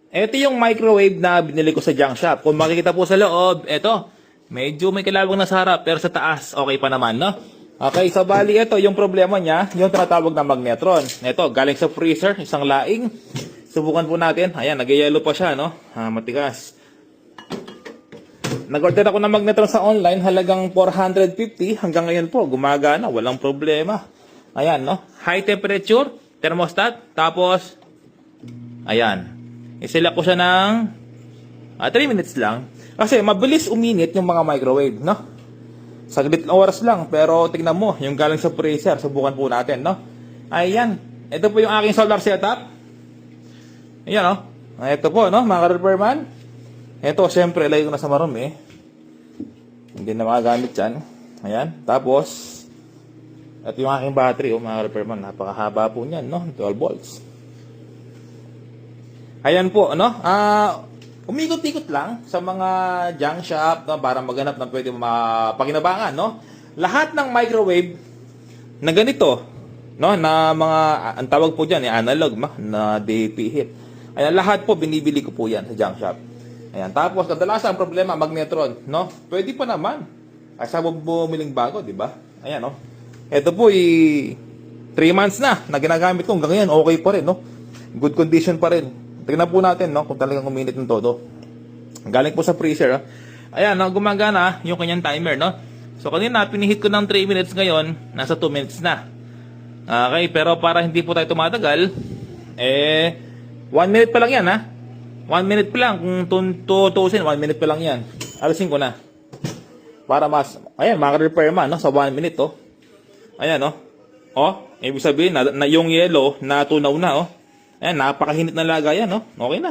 Ito yung microwave na binili ko sa junk shop. Kung makikita po sa loob, ito, medyo may kilabang na sa harap, pero sa taas, okay pa naman, no? Okay, so bali ito, yung problema niya, yung tinatawag na magnetron. Ito, galing sa freezer, isang laing. Subukan po natin. Ayan, nag-yellow pa siya, no? Matigas. Nag-order ako ng magnetron sa online, halagang 450. Hanggang ngayon po, gumagana, walang problema. Ayan, no? High temperature, thermostat, tapos, ayan. I-select ko siya ng 3 minutes lang. Kasi mabilis uminit yung mga microwave, no? Saglit na oras lang, pero tignan mo, yung galing sa freezer, subukan po natin, no? Ayan, ito po yung aking solar setup. Ayan, no? Ito po, no, mga ka-repairman. Ito, syempre, ilagay ko na sa marumi. Hindi na makagamit yan. Ayan, tapos, ito yung aking battery, oh, mga ka-repairman. Napakahaba po niyan, no? 12 volts. Ayan po, no? Umikot-ikot lang sa mga junk shop, no, para maghanap ng pwede mapakinabangan, no? Lahat ng microwave na ganito, no, na mga ang tawag po diyan, analog, na DP heat. Ayan, lahat po binibili ko po 'yan sa junk shop. Ayan, tapos kadalasan ang problema magnetron, no? Pwede pa naman. Ay sa bumiling bago, di ba? Ayan, no. Ito po 3 months na ginagamit ko, hanggang ngayon okay pa rin, no? Good condition pa rin. Tignan po natin, no, kung talagang uminit ng todo. Galing po sa freezer, ha? Ayan, no, gumagana yung kanyang timer, no? So, kanina, pinihit ko ng 3 minutes, ngayon, nasa 2 minutes na. Okay, pero para hindi po tayo tumatagal, 1 minute pa lang yan, ha? 1 minute pa lang, kung tutusin, 1 minute pa lang yan. Alisin ko na. Para mas, ayan, mga repairman, no, sa 1 minute, oh. Ayan, no? Ibig sabihin, na yung yellow, natunaw na, oh. Ayan, napakahinit na lagayan, no? Okay na.